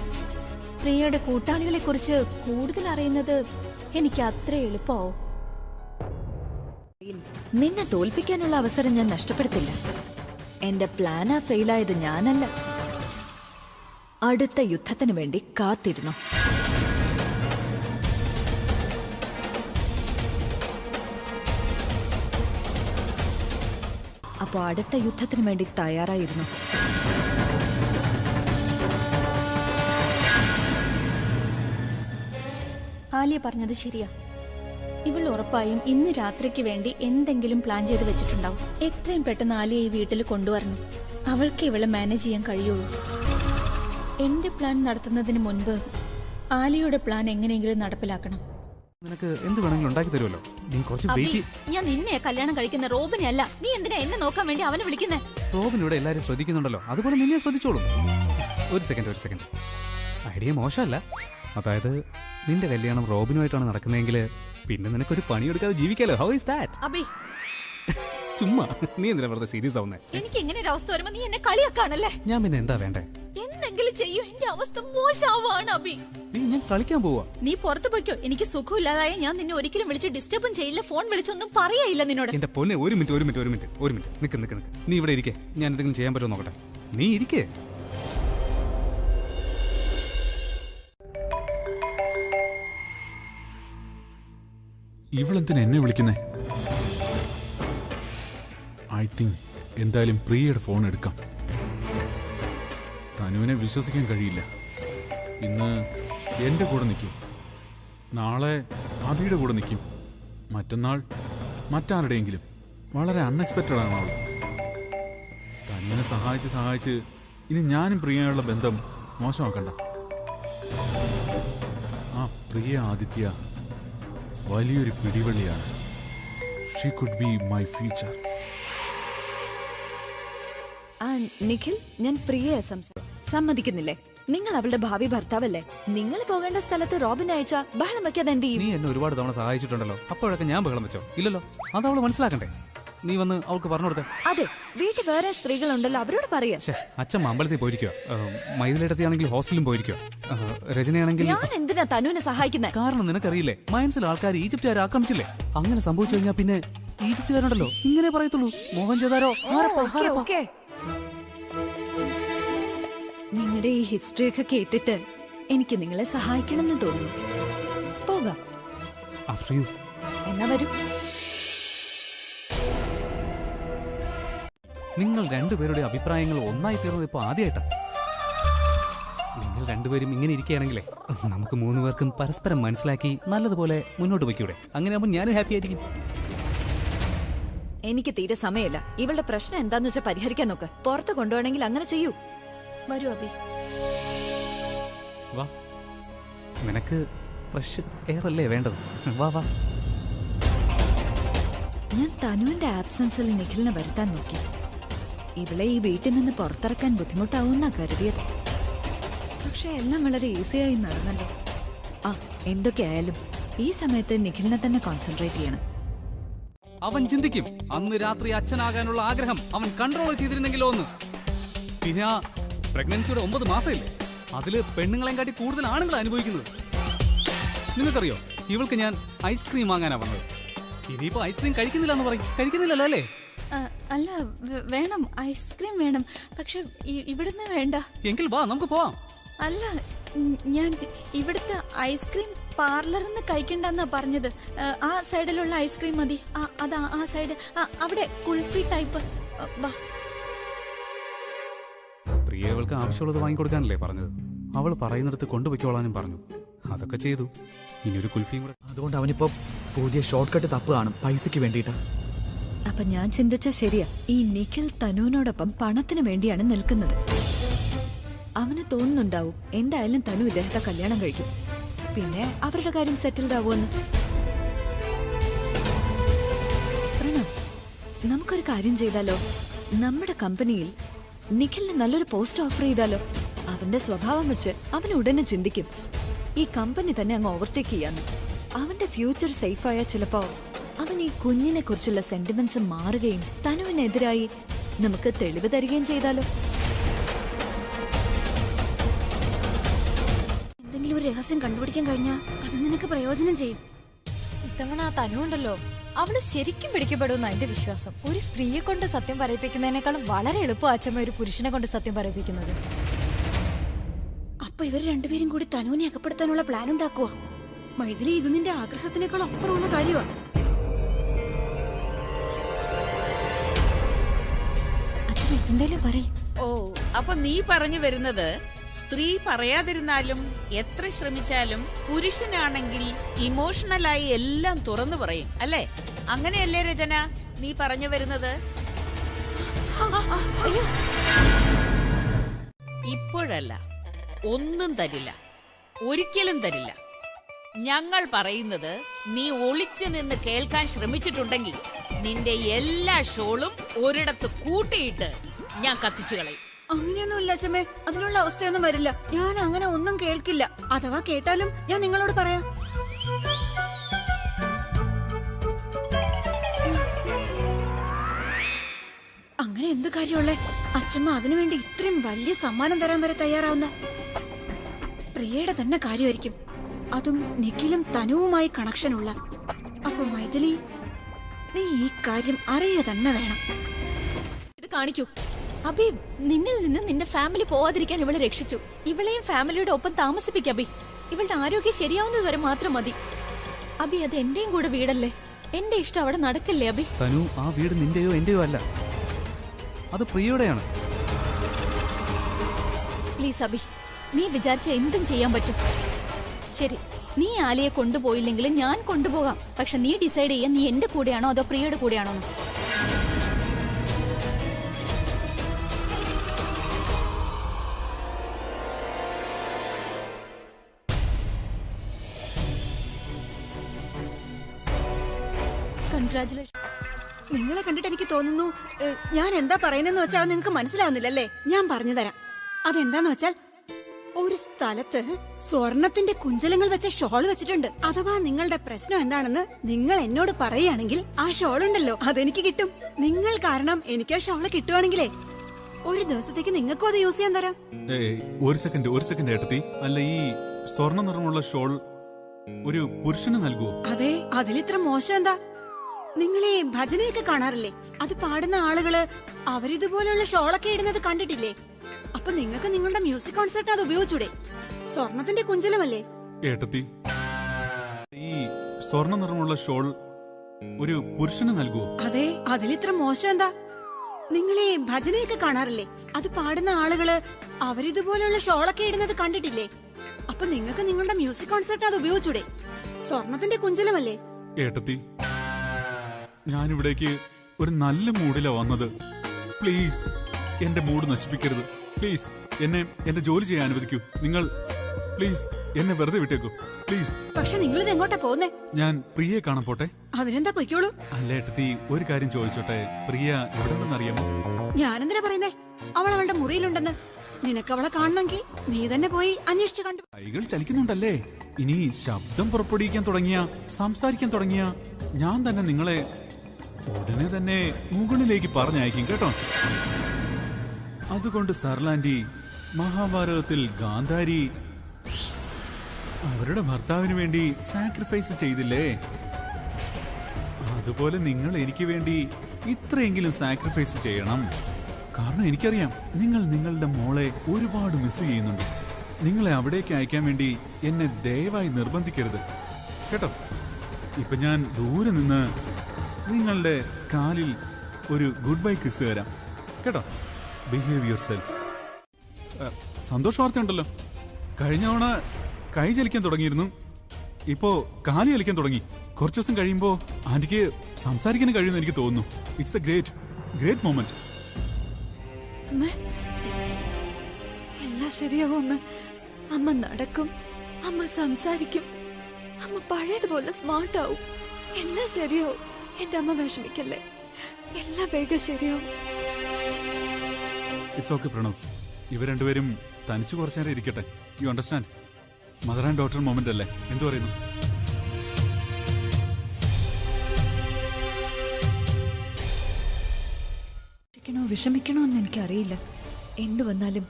പ്രിയയുടെ കൂട്ടാളികളെ കുറിച്ച് കൂടുതൽ അറിയുന്നത് എനിക്ക് അത്ര എളുപ്പമോ? നിന്നെ തോൽപ്പിക്കാനുള്ള അവസരം ഞാൻ നഷ്ടപ്പെടുത്തില്ല. എന്റെ പ്ലാനാ ഫെയിലായത് ഞാനല്ല. അടുത്ത യുദ്ധത്തിന് വേണ്ടി കാത്തിരുന്നു. അപ്പോ അടുത്ത യുദ്ധത്തിന് വേണ്ടി തയ്യാറായിരുന്നു. ആലിയ പറഞ്ഞത് ശരിയാ. ഇവൾ ഉറപ്പായും ഇന്ന് രാത്രിക്ക് വേണ്ടി എന്തെങ്കിലും പ്ലാൻ ചെയ്ത് വെച്ചിട്ടുണ്ടാവും. എത്രയും പെട്ടെന്ന് ആലിയ ഈ വീട്ടിൽ കൊണ്ടുവരണം. അവൾക്ക് ഇവളെ മാനേജ് ചെയ്യാൻ കഴിയുള്ളൂ. എന്റെ പ്ലാൻ നടത്തുന്നതിന് മുൻപ് ആലിയുടെ പ്ലാൻ എങ്ങനെയെങ്കിലും നടപ്പിലാക്കണം. നിനക്ക് എന്ത് വേണമെങ്കിലും ഉണ്ടാക്കി തരുമല്ലോ. നീ കുറച്ച് വെയിറ്റ്. ഞാൻ നിന്നെ കല്യാണം കഴിക്കുന്ന റോബിനെ അല്ല. നീ എന്തിനാ എന്നെ നോക്കാൻ വേണ്ടി അവനെ വിളിക്കുന്നേ? റോബിനോട് എല്ലാരും ശ്രദ്ധിക്കുന്നുണ്ടല്ലോ, അതുപോലെ നിന്നെ ശ്രദ്ധിച്ചോളൂ. ഒരു സെക്കൻഡ്. ഐഡിയ മോശമല്ല. അതായത് നിന്റെ കല്യാണം റോബിനുമായിട്ടാണ് നടക്കുന്നതെങ്കിൽ പിന്നെ നിനക്കൊരു പണിയെടുക്കാതെ ജീവിക്കാലോ. How is that? അബി ചുമ്മാ നീ എന്തിനാ വെറുതെ സീരിയസ് ആവുന്നേ? എനിക്ക് ഇങ്ങനെ ഒരു അവസ്ഥ വരുമ്പോ നീ എന്നെ കളിയാക്കാണല്ലേ? ഞാൻ പിന്നെ എന്താ വേണ്ടേ? എന്തെങ്കിലും ചെയ്യൂ, എന്റെ അവസ്ഥ മോശമാവാണ് അബി. ഞാൻ കളിക്കാൻ പോവാ. നീ പുറത്തു പോയിക്കോ. എനിക്ക് സുഖമില്ലാതായ ഞാൻ നിന്നെ ഒരിക്കലും വിളിച്ച് ഡിസ്റ്റർബും ചെയ്യില്ല, ഫോൺ വിളിച്ചൊന്നും പറയില്ല നിന്നോട്. എന്റെ പൊന്നെ, ഒരു മിനിറ്റ്. നിക്ക്. നീ ഇവിടെ ഇരിക്കേ, ഞാൻ എന്തെങ്കിലും ചെയ്യാൻ പറ്റുമോ നോക്കട്ടെ. നീ ഇരിക്കേ. ഇവളെന്തിനാ എന്നെ വിളിക്കുന്നേ? ഐ തിങ്ക് എന്തായാലും പ്രിയയുടെ ഫോൺ എടുക്കാം. തനുവിനെ വിശ്വസിക്കാൻ കഴിയില്ല. ഇന്ന് എന്റെ കൂടെ നിൽക്കും, നാളെ അബിയുടെ കൂടെ നിൽക്കും, മറ്റന്നാൾ മറ്റാരുടെയെങ്കിലും. വളരെ അൺഎക്സ്പെക്റ്റഡ് ആണ് അവൾ. തനുവിനെ സഹായിച്ച് ഇനി ഞാനും പ്രിയയുള്ള ബന്ധം മോശമാക്കണ്ട. ആ പ്രിയ ആദിത്യ വലിയൊരു പിടിവള്ളിയാണ്. She could be my future. Nikhil, ഞാൻ പ്രിയയെ സമ്മതിക്കുന്നില്ലേ? നിങ്ങൾ അവളുടെ ഭാവി ഭർത്താവല്ലേ? നിങ്ങൾ പോകേണ്ട സ്ഥലത്ത് റോബിൻ അയച്ചാ ബഹളം വെക്കാതെ എന്ത് ചെയ്യും? നീ എന്നെ ഒരുപാട് തവണ സഹായിച്ചിട്ടുണ്ടല്ലോ, അപ്പോഴൊക്കെ ഞാൻ ബഹളം വെച്ചോ? ഇല്ലല്ലോ. അത് അവള് മനസ്സിലാക്കണ്ടേ? നീ വന്ന് അവൾക്ക് പറഞ്ഞു കൊടുത്തേ. അതെ, വീട്ടിൽ വേറെ സ്ത്രീകളുണ്ടല്ലോ, അവരോട് പറയാ. അച്ഛൻ അമ്പലത്തിൽ പോയിരിക്കോ, മൈതിലെടുത്തിയാണെങ്കിൽ ഹോസ്റ്റലിലും പോയിരിക്കോ, രചനയാണെങ്കിൽ. ഞാൻ എന്തിനാ തനുവിനെ സഹായിക്കുന്നത്? കാരണം നിനക്കറിയില്ലേ, മൈൻസിലെ ആൾക്കാർ ഈജിപ്തുകാരെ ആക്രമിച്ചില്ലേ? അങ്ങനെ സംഭവിച്ചു കഴിഞ്ഞാൽ പിന്നെ ഈജിപ്തുകാരുണ്ടല്ലോ ഇങ്ങനെ പറയത്തുള്ളൂ, മോഹൻജദാരോ. നിങ്ങളുടെ ഈ ഹിസ്റ്ററി ഒക്കെ കേട്ടിട്ട് എനിക്ക് നിങ്ങളെ സഹായിക്കണം എന്ന് തോന്നുന്നു. പോകാം. എന്നാ വരൂ. നിങ്ങൾ രണ്ടുപേരുടെ അഭിപ്രായങ്ങൾ ഒന്നായി തീർന്നത് ഇപ്പൊ ആദ്യമായിട്ടാ. നിങ്ങൾ രണ്ടുപേരും ഇങ്ങനെ ഇരിക്കുകയാണെങ്കിലേ നമുക്ക് മൂന്ന് പേർക്കും പരസ്പരം മനസ്സിലാക്കി നല്ലതുപോലെ മുന്നോട്ട് പോയിക്കൂടെ? അങ്ങനെയാകുമ്പോൾ ഞാനും ഹാപ്പി ആയിരിക്കും. എനിക്ക് തീരെ സമയമില്ല. ഇവളുടെ പ്രശ്നം എന്താന്ന് വെച്ചാൽ പരിഹരിക്കാൻ നോക്ക്. പുറത്ത് കൊണ്ടുപോകണമെങ്കിൽ അങ്ങനെ ചെയ്യൂ. വരൂ അബി. വാ, നിനക്ക് ഫ്രഷ് എയർ അല്ലേ വേണ്ടത്? വാ. ഞാൻ തനുവിന്റെ ആബ്സൻസിൽ നിഖിലിനെ വരുത്താൻ നോക്കി. ഇവളെ ഈ വീട്ടിൽ നിന്ന് പുറത്തിറക്കാൻ ബുദ്ധിമുട്ടാവുന്നാ കരുതിയത്. പക്ഷെ എല്ലാം വളരെ ഈസിയായി നടന്നല്ലോ. എന്തൊക്കെയായാലും ഈ സമയത്ത് നിഖിലിനെ തന്നെ കോൺസെൻട്രേറ്റ് ചെയ്യണം. അവൻ ചിന്തിക്കും, അന്ന് രാത്രി അച്ഛനാകാനുള്ള ആഗ്രഹം അവൻ കൺട്രോൾ ചെയ്തിരുന്നെങ്കിലോ ഒന്ന്. പിന്നെ ആ പ്രഗ്നൻസിയുടെ 9 മാസമില്ലേ, അതില് പെണ്ണുങ്ങളെ കാട്ടി കൂടുതൽ ആണുങ്ങൾ അനുഭവിക്കുന്നത്. നിങ്ങൾക്കറിയോ, ഇവൾക്ക് ഞാൻ ഐസ്ക്രീം വാങ്ങാനാ വന്നത്. ഇനിയിപ്പോ ഐസ്ക്രീം കഴിക്കുന്നില്ല എന്ന് പറയും. കഴിക്കുന്നില്ലല്ലോ അല്ലേ? അല്ല, വേണം, ഐസ്ക്രീം വേണം. പക്ഷെ ഇവിടുന്ന് വേണ്ട. എങ്കിൽ വാ, നമുക്ക് പോവാം. അല്ല, ഞാൻ ഇവിടുത്തെ ഐസ്ക്രീം പാർലറിൽ നിന്ന് കഴിക്കണ്ടെന്നാ പറഞ്ഞത്. ആ സൈഡിലുള്ള ഐസ്ക്രീം മതി. അതാ ആ സൈഡ്, അവിടെ കുൽഫി ടൈപ്പ്. പ്രിയ അവൾക്ക് ആവശ്യമുള്ളത് വാങ്ങിക്കൊടുക്കാനല്ലേ പറഞ്ഞത്. അവൾ പറയുന്നിടത്ത് കൊണ്ടുപോയിക്കോളാനും പറഞ്ഞു. അതൊക്കെ ചെയ്തു. ഇനി ഒരു കുൽഫിയും കൂടെ. അതുകൊണ്ട് അവനിപ്പോ പുതിയ ഷോർട്ട് കട്ട് തപ്പ് കാണും പൈസക്ക് വേണ്ടിയിട്ടാ. അപ്പൊ ഞാൻ ചിന്തിച്ച ശരിയാ. ഈ നിഖിൽ തനുവിനോടൊപ്പം പണത്തിന് വേണ്ടിയാണ് നിൽക്കുന്നത്. അവന് തോന്നുന്നുണ്ടാവും എന്തായാലും തനു ഇദ്ദേഹത്തെ കല്യാണം കഴിക്കും, പിന്നെ അവരുടെ കാര്യം സെറ്റിൽഡ് ആവുമെന്ന്. പ്രണവ്, നമുക്കൊരു കാര്യം ചെയ്താലോ? നമ്മുടെ കമ്പനിയിൽ നിഖിലിന് നല്ലൊരു പോസ്റ്റ് ഓഫർ ചെയ്താലോ? അവന്റെ സ്വഭാവം വെച്ച് അവൻ ഉടനെ ചിന്തിക്കും ഈ കമ്പനി തന്നെ അങ്ങ് ഓവർടേക്ക് ചെയ്യാന്ന്. അവന്റെ ഫ്യൂച്ചർ സേഫായ ചിലപ്പോ അവൻ ഈ കുഞ്ഞിനെ കുറിച്ചുള്ള സെന്റിമെന്റ്സ് മാറുകയും തനുവിനെതിരായി നമുക്ക് തെളിവ് തരികയും ചെയ്താലോ? എന്തെങ്കിലും ഒരു രഹസ്യം കണ്ടുപിടിക്കാൻ കഴിഞ്ഞാൽ അത് നിനക്ക് പ്രയോജനം ചെയ്യും. ഇത്തവണ ആ തനു ഉണ്ടല്ലോ, അവള് ശരിക്കും പിടിക്കപ്പെടുമെന്ന എന്റെ വിശ്വാസം. ഒരു സ്ത്രീയെ കൊണ്ട് സത്യം പറയിപ്പിക്കുന്നതിനേക്കാളും വളരെ എളുപ്പം അച്ഛമ്മ ഒരു പുരുഷനെ കൊണ്ട് സത്യം പറയിപ്പിക്കുന്നത്. അപ്പൊ ഇവർ രണ്ടുപേരും കൂടി തനുവിനെ അകപ്പെടുത്താനുള്ള പ്ലാൻ ഉണ്ടാക്കുക. മൈഥിലി, ഇത് നിന്റെ ആഗ്രഹത്തിനേക്കാൾ അപ്പുറമുള്ള കാര്യമാ. എന്തേലും പറയും. ഓ, അപ്പൊ നീ പറഞ്ഞു വരുന്നത് സ്ത്രീ പറയാതിരുന്നാലും എത്ര ശ്രമിച്ചാലും പുരുഷനാണെങ്കിൽ ഇമോഷണലായി എല്ലാം തുറന്നു പറയും അല്ലേ? അങ്ങനെയല്ലേ രചന നീ പറഞ്ഞു വരുന്നത്? ഇപ്പോഴല്ല, ഒന്നും തരില്ല, ഒരിക്കലും തരില്ല. ഞങ്ങൾ പറയുന്നത് നീ ഒളിച്ചു നിന്ന് കേൾക്കാൻ ശ്രമിച്ചിട്ടുണ്ടെങ്കിൽ നിന്റെ എല്ലാ ഷോളും ഒരിടത്ത് കൂട്ടിയിട്ട് ഞാൻ കത്തിച്ചു കളയും. അങ്ങനെയൊന്നും ഇല്ല അച്ഛമ്മേ, അതിനുള്ള അവസ്ഥയൊന്നും വരില്ല. ഞാൻ അങ്ങനെ ഒന്നും കേൾക്കില്ല. അഥവാ കേട്ടാലും ഞാൻ നിങ്ങളോട് പറയാം. അങ്ങനെ എന്ത് കാര്യമുള്ളേ? അച്ഛമ്മ അതിനുവേണ്ടി ഇത്രയും വലിയ സമ്മാനം തരാൻ വരെ തയ്യാറാവുന്ന പ്രിയയുടെ തന്നെ കാര്യമായിരിക്കും. അതും നിഖിലും തനുവുമായി കണക്ഷനുള്ള. അപ്പൊ മൈഥിലി, നീ ഈ കാര്യം അറിയുക തന്നെ വേണം. ഇത് കാണിക്കൂ. അബി, നിന്നിൽ നിന്ന് നിന്റെ ഫാമിലി പോവാതിരിക്കാൻ ഇവളെ രക്ഷിച്ചു. ഇവളെയും ഫാമിലിയുടെ ഒപ്പം താമസിപ്പിക്കാം അബി. ഇവളുടെ ആരോഗ്യം ശരിയാവുന്നത് വരെ മാത്രം മതി. അബി, അത് എന്റെയും കൂടെ വീടല്ലേ. എന്റെ ഇഷ്ടം അവിടെ നടക്കല്ലേ അബി? തനു, ആ വീട് നിന്റെയോ എന്റെയോ അല്ല, അത് പ്രിയയുടെയാണ്. പ്ലീസ് അബി, നീ വിചാരിച്ച എന്തും ചെയ്യാൻ പറ്റും. ശരി, നീ ആലയെ കൊണ്ടുപോയില്ലെങ്കിൽ ഞാൻ കൊണ്ടുപോകാം. പക്ഷെ നീ ഡിസൈഡ് ചെയ്യാൻ നീ എന്റെ കൂടെയാണോ അതോ പ്രിയയുടെ കൂടെയാണോ? കൺഗ്രാറ്റുലേഷൻ. നിങ്ങളെ കണ്ടിട്ട് എനിക്ക് തോന്നുന്നു ഞാൻ എന്താ പറയുന്നതെന്ന് വെച്ചാൽ നിങ്ങൾക്ക് മനസ്സിലാവുന്നില്ലല്ലേ? ഞാൻ പറഞ്ഞു തരാം. അതെന്താന്ന് വെച്ചാൽ, ഒരു സ്ഥലത്ത് സ്വർണത്തിന്റെ കുഞ്ചലങ്ങൾ വെച്ച ഷോൾ വെച്ചിട്ടുണ്ട്. അഥവാ നിങ്ങളുടെ പ്രശ്നം എന്താണെന്ന് നിങ്ങൾ എന്നോട് പറയുകയാണെങ്കിൽ ആ ഷോൾ ഉണ്ടല്ലോ അതെനിക്ക് കിട്ടും. നിങ്ങൾ കാരണം എനിക്ക് ആ ഷോള് കിട്ടുവാണെങ്കിലേ ഒരു ദിവസത്തേക്ക് നിങ്ങൾക്കും അത് യൂസ് ചെയ്യാൻ തരാം. ഒരു സെക്കൻഡ് ഏട്ടത്തി. അല്ല, ഈ സ്വർണ്ണ നിറമുള്ള ഷോൾ ഒരു പുരുഷന് നൽകുവോ? അതെ, അതിലിത്ര മോശം എന്താ? നിങ്ങൾ ഈ ഭജനയൊക്കെ കാണാറില്ലേ? അത് പാടുന്ന ആളുകള് അവരിതുപോലുള്ള ഷോളൊക്കെ ഇടുന്നത് കണ്ടിട്ടില്ലേ? അപ്പൊ നിങ്ങൾക്ക് നിങ്ങളുടെ മ്യൂസിക് കോൺസെർട്ട് അത് ഉപയോഗിച്ചൂടെ? സ്വർണത്തിന്റെ കുഞ്ചലമല്ലേ? ഏട്ടത്തി, ഈ സ്വർണ്ണ നിറമുള്ള ഷോൾ ഒരു പുരുഷന് നൽകുവോ? അതെ, അതിലിത്ര മോശം എന്താ? നിങ്ങൾ ഈ ഭജനയൊക്കെ കാണാറില്ലേ? അത് പാടുന്ന ആളുകള് അവരിതുപോലുള്ള ഷോളൊക്കെ ഇടുന്നത് കണ്ടിട്ടില്ലേ? അപ്പൊ നിങ്ങൾക്ക് നിങ്ങളുടെ മ്യൂസിക് കോൺസെർട്ട് അത് ഉപയോഗിച്ചൂടെ? സ്വർണത്തിന്റെ കുഞ്ചലമല്ലേ? ഏട്ടത്തി, ഞാനിവിടേക്ക് ഒരു നല്ല മൂഡിലാ വന്നത്. പ്ലീസ് എന്റെ മൂഡ് നശിപ്പിക്കരുത്. പ്ലീസ് എന്നെ എന്റെ ജോലി ചെയ്യാൻ അനുവദിക്കൂ. നിങ്ങൾ പ്ലീസ് എന്നെ വെറുതെ വിട്ടേക്കൂ പ്ലീസ്. പക്ഷെ നിങ്ങളിത് എങ്ങോട്ടാ പോകുന്നേ? ഞാൻ പ്രിയയെ കാണാൻ പോട്ടെ. അതിനെന്താ പൊയ്ക്കോളൂ. അല്ല ഏട്ടത്തി, ഒരു കാര്യം ചോദിച്ചോട്ടെ? പ്രിയ എവിടെയുണ്ടെന്ന് അറിയാമോ? ഞാനെന്തിനാ പറയുന്നേ? അവൾ അവളുടെ മുറിയിലുണ്ടെന്ന്. നിനക്ക് അവളെ കാണണമെങ്കിൽ നീ തന്നെ പോയി അന്വേഷിച്ചു കണ്ടു. കൈകൾ ചലിക്കുന്നുണ്ടല്ലേ? ഇനി ശബ്ദം പുറപ്പെടുവിക്കാൻ തുടങ്ങിയ, സംസാരിക്കാൻ തുടങ്ങിയ ഞാൻ തന്നെ നിങ്ങളെ ഉടനെ തന്നെ മുകളിലേക്ക് പറഞ്ഞയക്കും കേട്ടോ. അതുകൊണ്ട് സർലാൻഡി, മഹാഭാരതത്തിൽ ഗാന്ധാരി അവരുടെ ഭർത്താവിന് വേണ്ടി സാക്രിഫൈസ് ചെയ്തില്ലേ? അതുപോലെ നിങ്ങൾ എനിക്ക് വേണ്ടി ഇത്രയെങ്കിലും സാക്രിഫൈസ് ചെയ്യണം. കാരണം എനിക്കറിയാം നിങ്ങൾ നിങ്ങളുടെ മോളെ ഒരുപാട് മിസ് ചെയ്യുന്നുണ്ട്. നിങ്ങളെ അവിടേക്ക് അയക്കാൻ വേണ്ടി എന്നെ ദയവായി നിർബന്ധിക്കരുത് കേട്ടോ. ഇപ്പൊ ഞാൻ ദൂരെ നിന്ന് നിങ്ങളുടെ കാലിൽ ഒരു ഗുഡ് ബൈ കിസ് തരാം കേട്ടോ. Behave your self. സന്തോഷ വാർത്തയുണ്ടല്ലോ, കഴിഞ്ഞ തവണ കൈ ചലിക്കാൻ തുടങ്ങിയിരുന്നു, ഇപ്പോ കാലി ചലിക്കാൻ തുടങ്ങി. കുറച്ചു ദിവസം കഴിയുമ്പോ ആന്റിക്ക് സംസാരിക്കാൻ കഴിയുമെന്ന് എനിക്ക് തോന്നുന്നു. It's A great moment. എല്ലാം ശരിയാവും അമ്മ. അമ്മ നടക്കും, അമ്മ സംസാരിക്കും, അമ്മ പഴയതുപോലെ സ്മാർട്ട് ആവും. എല്ലാം ശരിയാവും. എന്റെ അമ്മ വിഷമിക്കല്ലേ, എല്ലാം വേഗം ശരിയാവും. It's okay Pranav. ഇവർ രണ്ടുപേരും തനിച്ച് കുറച്ചു നേരം ഇരിക്കട്ടെ. You understand? Mother and daughter moment അല്ലേ? എന്തു പറയുന്നു? വിഷമിക്കണോ എന്ന് എനിക്കറിയില്ല. എന്തു വന്നാലും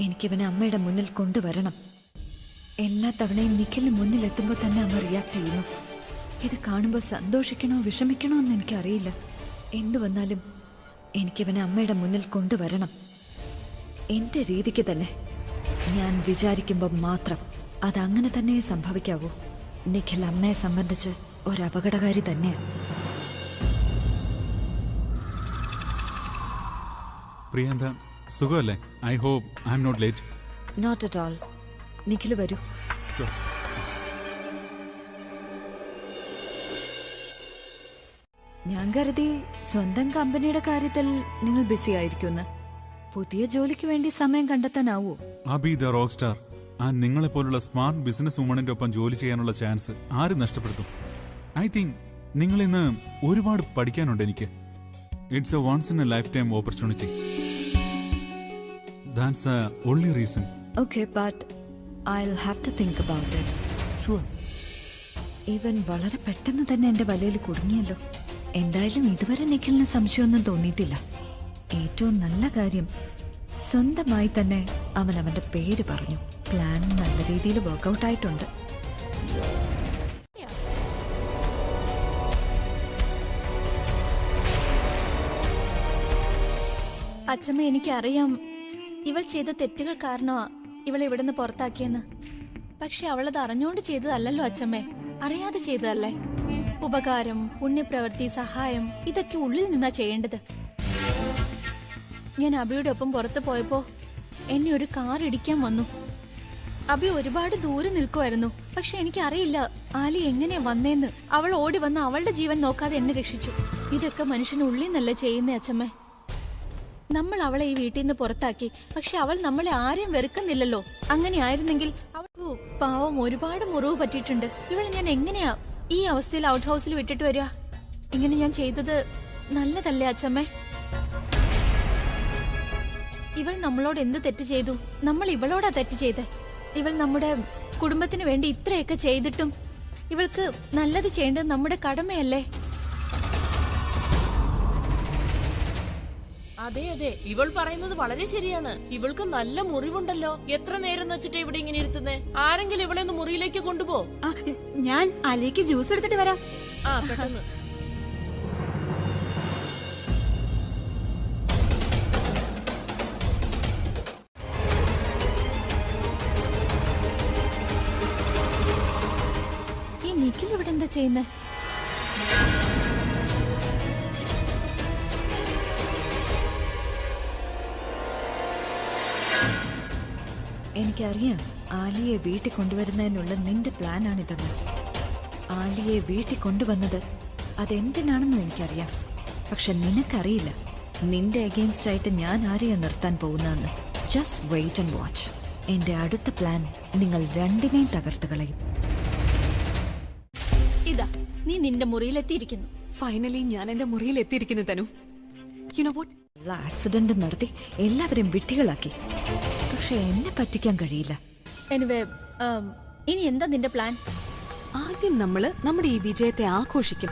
എനിക്കിവനെ അമ്മയുടെ മുന്നിൽ കൊണ്ടുവരണം. എല്ലാ തവണയും നിഖിലിന് മുന്നിലെത്തുമ്പോൾ തന്നെ അമ്മ റിയാക്ട് ചെയ്യുന്നു. ഇത് കാണുമ്പോൾ സന്തോഷിക്കണോ വിഷമിക്കണോ എന്ന് എനിക്കറിയില്ല. എന്തു വന്നാലും എനിക്കിവനെ അമ്മയുടെ മുന്നിൽ കൊണ്ടുവരണം. എന്റെ രീതിക്ക് തന്നെ, ഞാൻ വിചാരിക്കുമ്പോൾ മാത്രം. അതങ്ങനെ തന്നെ സംഭവിക്കാവൂ. നിഖിൽ അമ്മയെ സംബന്ധിച്ച് ഒരു അപകടകാരി തന്നെയാണ്. പ്രിയന്ത, സുഖമല്ലേ? I hope I am not late. Not at all. Nikhil വരൂ. ഷുവർ. ഞാൻ കരുതി സ്വന്തം കമ്പനിയുടെ കാര്യത്തിൽ നിങ്ങൾ ബിസി ആയിരിക്കുമെന്ന്. പുതിയ ജോലിക്ക് വേണ്ടി സമയം കണ്ടെത്താനാവോ? Abhi the rock star and നിങ്ങളെ പോലുള്ള സ്മാർട്ട് ബിസിനസ് വുമണിന്റെ ഒപ്പം ജോലി ചെയ്യാനുള്ള ചാൻസ് ആര് നഷ്ടപ്പെടുത്തും? ഐ തിങ്ക് നിങ്ങൾ ഇന്ന് ഒരുപാട് പഠിക്കാനുണ്ട് എനിക്ക്. It's a once in a lifetime opportunity. That's the only reason. Okay, but I'll have to think about it. Sure. ഇവൻ വളരെ പെട്ടെന്ന് തന്നെ എന്റെ വലയിൽ കുടുങ്ങിയല്ലോ. എന്തായാലും ഇതുവരെ നിഖിലിന് സംശയമൊന്നും തോന്നിയിട്ടില്ല. ഏറ്റവും നല്ല കാര്യം, സ്വന്തമായി തന്നെ അവൻ അവന്റെ പേര് പറഞ്ഞു. പ്ലാൻ നല്ല രീതിയിൽ വർക്ക്ഔട്ട് ആയിട്ടുണ്ട്. അച്ഛമ്മ, എനിക്കറിയാം ഇവൾ ചെയ്ത തെറ്റുകൾ കാരണമാ ഇവളെ ഇവിടുന്ന് പുറത്താക്കിയെന്ന്. പക്ഷെ അവളത് അറിഞ്ഞുകൊണ്ട് ചെയ്തതല്ലല്ലോ അച്ഛമ്മേ, അറിയാതെ ചെയ്തതല്ലേ. ഉപകാരം, പുണ്യപ്രവൃത്തി, സഹായം ഇതൊക്കെ ഉള്ളിൽ നിന്നാ ചെയ്യേണ്ടത്. ഞാൻ അബിയുടെ ഒപ്പം പുറത്ത് പോയപ്പോ എന്നെ ഒരു കാർ ഇടിക്കാൻ വന്നു. അബി ഒരുപാട് ദൂരെ നിൽക്കുമായിരുന്നു. പക്ഷെ എനിക്കറിയില്ല ആലി എങ്ങനെയാ വന്നേന്ന്. അവൾ ഓടി വന്ന് അവളുടെ ജീവൻ നോക്കാതെ എന്നെ രക്ഷിച്ചു. ഇതൊക്കെ മനുഷ്യന് ഉള്ളിൽ നിന്നല്ലേ ചെയ്യുന്നേ അച്ഛമ്മേ. നമ്മൾ അവളെ ഈ വീട്ടിൽ നിന്ന് പുറത്താക്കി, പക്ഷെ അവൾ നമ്മളെ ആരെയും വെറുക്കുന്നില്ലല്ലോ. അങ്ങനെ ആയിരുന്നെങ്കിൽ അവൾക്ക് പാവം ഒരുപാട് മുറിവ് പറ്റിയിട്ടുണ്ട്. ഇവളെ ഞാൻ എങ്ങനെയാ ഈ അവസ്ഥയിൽ ഔട്ട് ഹൗസിൽ വിട്ടിട്ട് വരിക? ഇങ്ങനെ ഞാൻ ചെയ്തത് നല്ലതല്ലേ അച്ഛമ്മേ? ഇവൾ നമ്മളോട് എന്ത് തെറ്റ് ചെയ്തു? നമ്മൾ ഇവളോടാ തെറ്റ് ചെയ്തേ. ഇവൾ നമ്മുടെ കുടുംബത്തിന് വേണ്ടി ഇത്രയൊക്കെ ചെയ്തിട്ടും ഇവൾക്ക് നല്ലത് ചെയ്യേണ്ടത് നമ്മുടെ കടമയല്ലേ? അതെ അതെ, ഇവൾ പറയുന്നത് വളരെ ശരിയാണ്. ഇവൾക്ക് നല്ല മുറിവുണ്ടല്ലോ. എത്ര നേരം വെച്ചിട്ട് ഇവിടെ ഇങ്ങനെ ഇരുത്തുന്നേ? ആരെങ്കിലും ഇവളെ ഒന്ന് മുറിയിലേക്ക് കൊണ്ടുപോ. ഞാൻ അലിക്ക് ജ്യൂസ് എടുത്തിട്ട് വരാം. ആ പെട്ടെന്ന്. ഈ നിഖിൽ ഇവിടെ എന്താ ചെയ്യുന്നേ? എനിക്കറിയാം ആലിയെ വീട്ടിൽ കൊണ്ടുവരുന്നതിനുള്ള നിന്റെ പ്ലാനാണിതെന്ന്. ആലിയെ വീട്ടിൽ കൊണ്ടുവന്നത് അതെന്തിനാണെന്നും എനിക്കറിയാം. പക്ഷെ നിനക്കറിയില്ല നിന്റെ അഗെയിൻസ്റ്റ് ആയിട്ട് ഞാൻ ആരെയാ നിർത്താൻ പോകുന്നതെന്ന്. Just wait and watch. എന്റെ അടുത്ത പ്ലാൻ നിങ്ങൾ രണ്ടിനെയും തകർത്ത് കളയും. ഇതാ നീ നിന്റെ മുറിയിലെത്തിയിരിക്കുന്നു. ഫൈനലി ഞാൻ എന്റെ മുറിയിൽ എത്തിയിരിക്കുന്നു തനു. യു നോ വാട്ട്, ആക്സിഡന്റ് നടത്തി എല്ലാവരെയും വിട്ടികളാക്കി. പക്ഷെ എന്നെ പറ്റിക്കാൻ കഴിയില്ല. എനിവേ, ഇനി എന്താ നിന്റെ പ്ലാൻ? ആദ്യം നമ്മള് നമ്മുടെ ഈ വിജയത്തെ ആഘോഷിക്കും.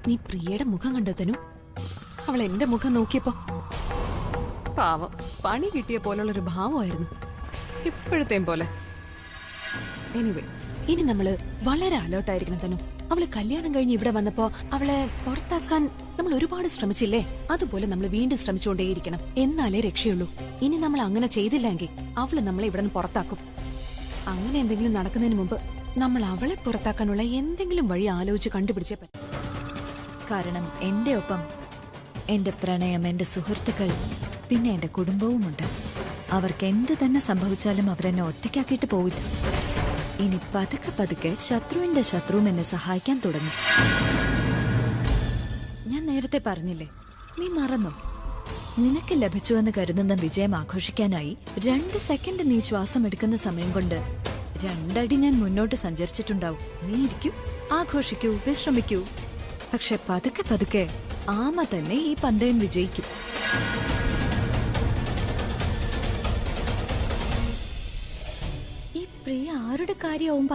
നീ പ്രിയയുടെ മുഖം കണ്ടോ തനു? അവൾ എന്റെ മുഖം നോക്കിയപ്പോ പാവം പണി കിട്ടിയ പോലുള്ളൊരു ഭാവമായിരുന്നു, ഇപ്പോഴത്തെയും പോലെ. എനിവേ, ഇനി നമ്മള് വളരെ അലേർട്ടായിരിക്കണം തനു. അവള് കല്യാണം കഴിഞ്ഞ് ഇവിടെ വന്നപ്പോ അവളെ പുറത്താക്കാൻ നമ്മൾ ഒരുപാട് ശ്രമിച്ചില്ലേ? അതുപോലെ നമ്മൾ വീണ്ടും ശ്രമിച്ചുകൊണ്ടേയിരിക്കണം. എന്നാലേ രക്ഷയുള്ളൂ. ഇനി നമ്മൾ അങ്ങനെ ചെയ്തില്ലെങ്കിൽ അവള് നമ്മളെ ഇവിടെ നിന്ന് പുറത്താക്കും. അങ്ങനെ എന്തെങ്കിലും നടക്കുന്നതിന് മുമ്പ് നമ്മൾ അവളെ പുറത്താക്കാനുള്ള എന്തെങ്കിലും വഴി ആലോചിച്ച് കണ്ടുപിടിച്ചേ പറ്റും. കാരണം എന്റെ ഒപ്പം എന്റെ പ്രണയം, എന്റെ സുഹൃത്തുക്കൾ, പിന്നെ എന്റെ കുടുംബവുമുണ്ട്. അവർക്ക് എന്ത് തന്നെ സംഭവിച്ചാലും അവരെന്നെ ഒറ്റയ്ക്കാക്കിയിട്ട് പോവില്ല. ഇനി പതുക്കെ പതുക്കെ ശത്രുവിന്റെ ശത്രുവും എന്നെ സഹായിക്കാൻ തുടങ്ങി. ഞാൻ നേരത്തെ പറഞ്ഞില്ലേ, നീ മറന്നോ? നിനക്ക് ലഭിച്ചുവെന്ന് കരുതുന്ന വിജയം ആഘോഷിക്കാനായി 2 സെക്കൻഡ് നീ ശ്വാസം എടുക്കുന്ന സമയം കൊണ്ട് 2 അടി ഞാൻ മുന്നോട്ട് സഞ്ചരിച്ചിട്ടുണ്ടാവും. നീ ഇരിക്കൂ, ആഘോഷിക്കൂ, വിശ്രമിക്കൂ. പക്ഷെ പതുക്കെ പതുക്കെ ആമ തന്നെ ഈ പന്തയം വിജയിക്കും. ഈ പ്രിയ ആരുടെ കാര്യവും